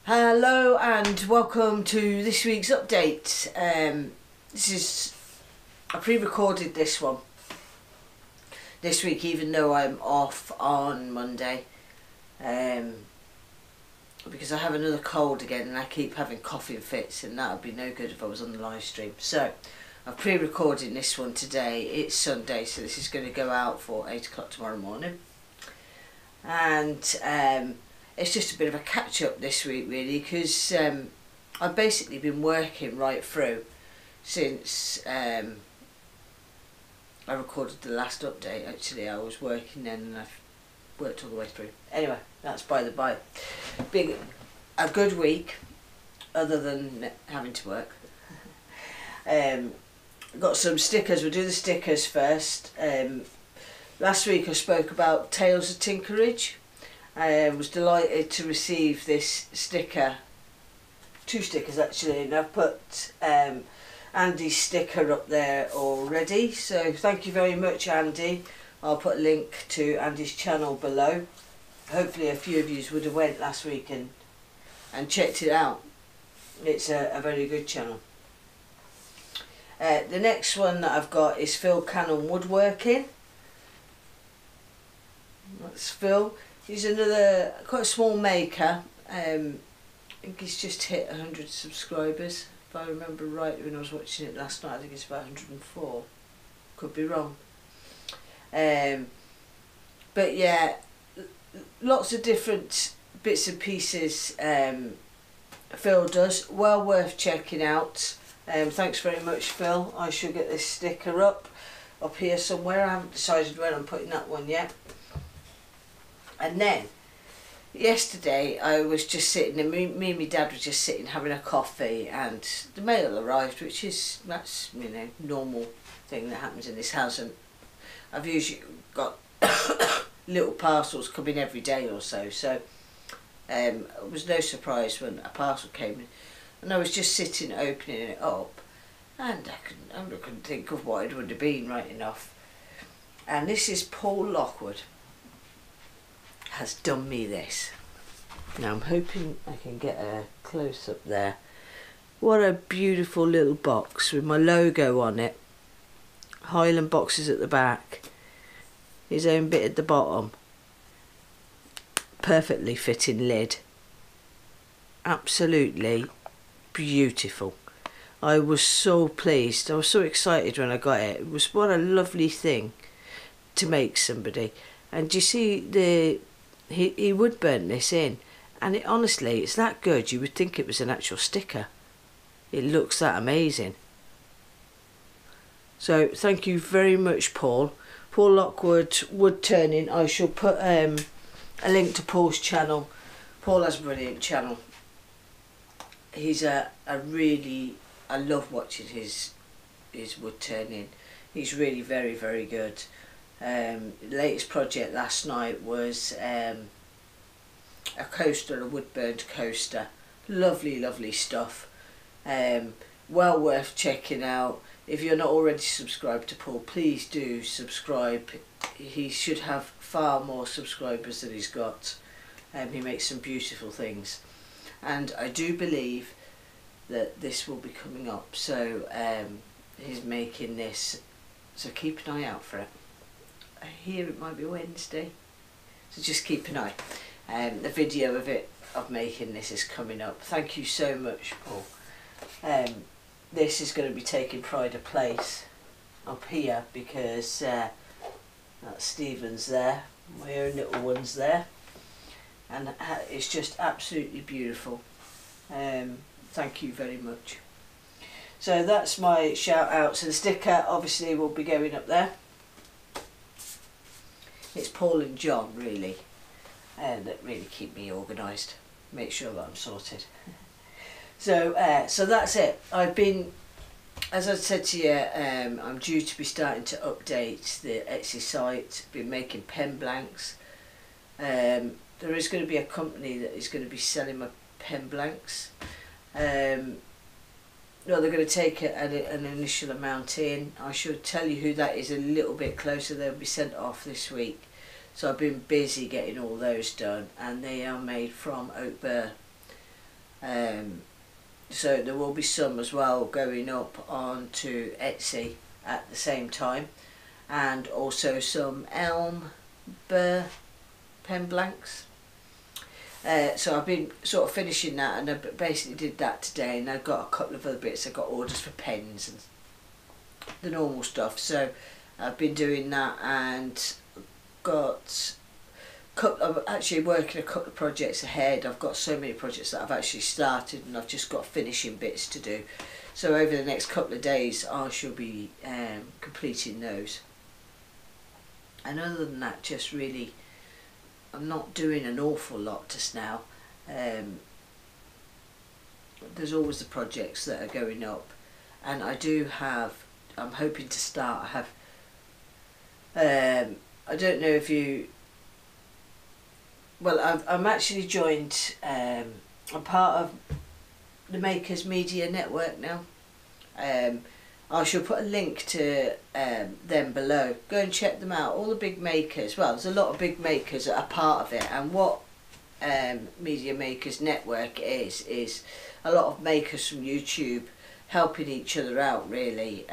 Hello and welcome to this week's update. I pre-recorded this one this week, even though I'm off on Monday, because I have another cold again and I keep having coughing fits, and that would be no good if I was on the live stream. So I've pre-recorded this one today. It's Sunday, so this is going to go out for 8 o'clock tomorrow morning, and it's just a bit of a catch-up this week really, because I've basically been working right through since I recorded the last update. Actually, I was working then and I've worked all the way through. Anyway, that's by the by. Been a good week, other than having to work. Got some stickers. We'll do the stickers first. Last week I spoke about Tales of Tinkerage. I was delighted to receive this sticker, 2 stickers actually, and I've put Andy's sticker up there already, so thank you very much, Andy. I'll put a link to Andy's channel below. Hopefully a few of you would have went last week and checked it out. It's a very good channel. The next one that I've got is Phil Cannon Woodworking. That's Phil. He's another quite a small maker. I think he's just hit 100 subscribers, if I remember right. When I was watching it last night, I think it's about 104. Could be wrong. But yeah, lots of different bits and pieces Phil does. Well worth checking out. Thanks very much, Phil. I shall get this sticker up here somewhere. I haven't decided where I'm putting that one yet. And then yesterday I was just sitting, and me and my dad were just sitting having a coffee, and the mail arrived, that's you know, normal thing that happens in this house, and I've usually got little parcels coming every day or so, it was no surprise when a parcel came in, and I was just sitting opening it up, and I couldn't think of what it would have been right enough. And this is Paul Lockwood has done me this. Now I'm hoping I can get a close up there. What a beautiful little box with my logo on it. Highland boxes at the back. His own bit at the bottom. Perfectly fitting lid. Absolutely beautiful. I was so pleased. I was so excited when I got it. It was what a lovely thing to make somebody. And you see he would burn this in, and honestly it's that good you would think it was an actual sticker. It looks that amazing. So thank you very much, Paul Lockwood Wood Turning. I shall put a link to Paul's channel. Paul has a brilliant channel. He's I love watching his wood turning. He's really very, very good. The latest project last night was a coaster, a wood burnt coaster. Lovely stuff. Well worth checking out. If you're not already subscribed to Paul, please do subscribe. He should have far more subscribers than he's got. He makes some beautiful things, and I do believe that this will be coming up, so he's making this, so keep an eye out for it. I hear it might be Wednesday, so just keep an eye. The video of making this is coming up. Thank you so much, Paul. This is going to be taking pride of place up here, because that's Stephen's there, my own little one's there, and it's just absolutely beautiful. Thank you very much. So that's my shout out. So the sticker obviously will be going up there. It's Paul and John really that really keep me organised, make sure that I'm sorted. So that's it. I've been, as I said to you, I'm due to be starting to update the Etsy site. Been making pen blanks. There is going to be a company that is going to be selling my pen blanks. No, they're going to take an initial amount in. I should tell you who that is a little bit closer. They'll be sent off this week. So I've been busy getting all those done, and they are made from oak burr. So there will be some as well going up onto Etsy at the same time, and also some elm burr pen blanks. So I've been sort of finishing that, and I basically did that today, and I've got a couple of other bits. I've got orders for pens and the normal stuff, so I've been doing that, and I'm actually working a couple of projects ahead. I've got so many projects that I've actually started, and I've just got finishing bits to do. So over the next couple of days I shall be completing those. And other than that, just really, I'm not doing an awful lot just now. There's always the projects that are going up, and I'm hoping to start, I don't know if you, well, I'm actually joined, I'm part of the Makers Media Network now. I shall put a link to them below. Go and check them out. All the big makers, well, there's a lot of big makers that are part of it, and what Media Makers Network is a lot of makers from YouTube helping each other out, really,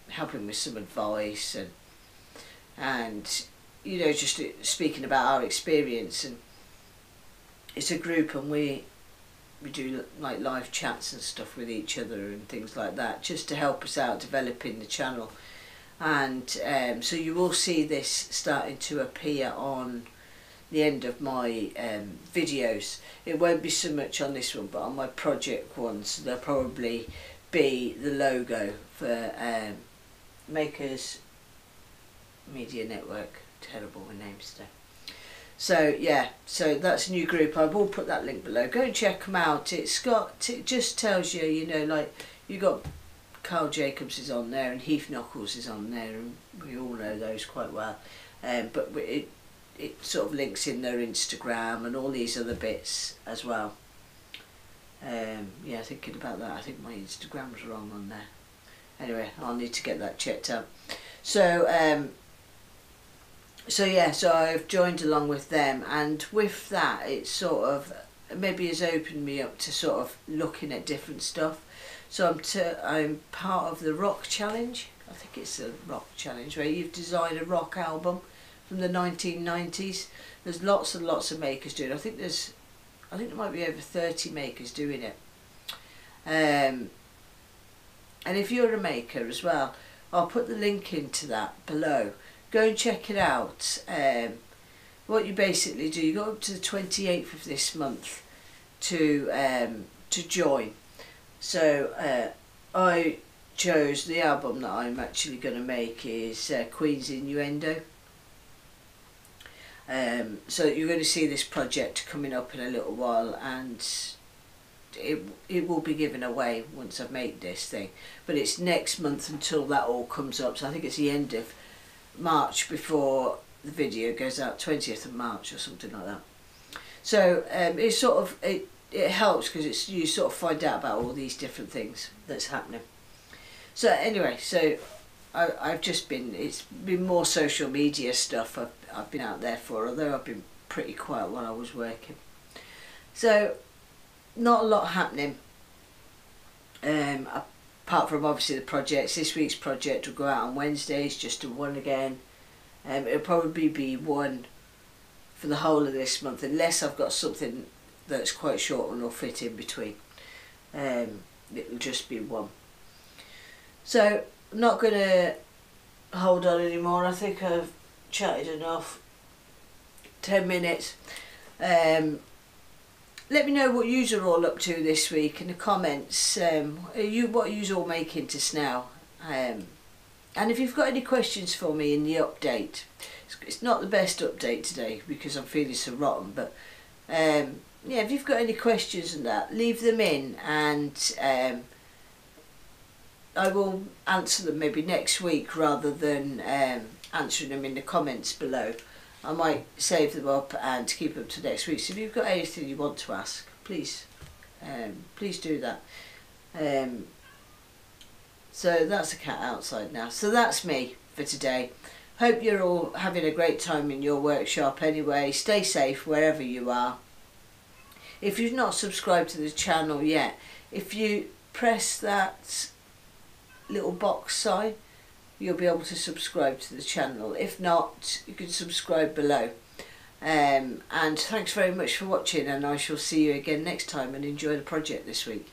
helping with some advice, and you know, just speaking about our experience. And it's a group, and we do like live chats and stuff with each other and things like that, just to help us out developing the channel. And so you will see this starting to appear on the end of my videos. It won't be so much on this one, but on my project ones there'll probably be the logo for Makers Media Network. Terrible with names today. So yeah, so that's a new group. I will put that link below. Go and check them out. It just tells you, you know, like, you got Carl Jacobs is on there, and Heath Knuckles is on there, and we all know those quite well. But it sort of links in their Instagram and all these other bits as well. Yeah, thinking about that, I think my Instagram's wrong on there. Anyway, I'll need to get that checked out. So yeah, so I've joined along with them, and with that it sort of maybe has opened me up to sort of looking at different stuff. So I'm part of the rock challenge. I think it's a rock challenge where you've designed a rock album from the 1990s. There's lots and lots of makers doing it. I think there might be over 30 makers doing it. And if you're a maker as well, I'll put the link into that below. Go and check it out. What you basically do, you go up to the 28th of this month to join. So I chose the album that I'm actually going to make is Queen's Innuendo. So you're going to see this project coming up in a little while, and it will be given away once I've made this thing. But it's next month until that all comes up. So I think it's the end of March before the video goes out, 20th of March or something like that. So it's sort of, it helps because you sort of find out about all these different things that's happening. So anyway, so I've just been, it's been more social media stuff I've been out there for, although I've been pretty quiet while I was working. So not a lot happening, apart from obviously the projects. This week's project will go out on Wednesdays, just to one again. It'll probably be one for the whole of this month, unless I've got something that's quite short and will fit in between. It'll just be one. So I'm not going to hold on anymore. I think I've chatted enough. 10 minutes. Let me know what yous are all up to this week in the comments. What are yous all making to now? And if you've got any questions for me in the update, it's not the best update today because I'm feeling so rotten, but yeah, if you've got any questions on that, leave them in, and I will answer them maybe next week rather than answering them in the comments below. I might save them up and keep up to next week. So if you've got anything you want to ask, please do that. So that's the cat outside now. So that's me for today. Hope you're all having a great time in your workshop anyway. Stay safe wherever you are. If you've not subscribed to the channel yet, if you press that little box sign, you'll be able to subscribe to the channel. If not, you can subscribe below. And thanks very much for watching, and I shall see you again next time, and enjoy the project this week.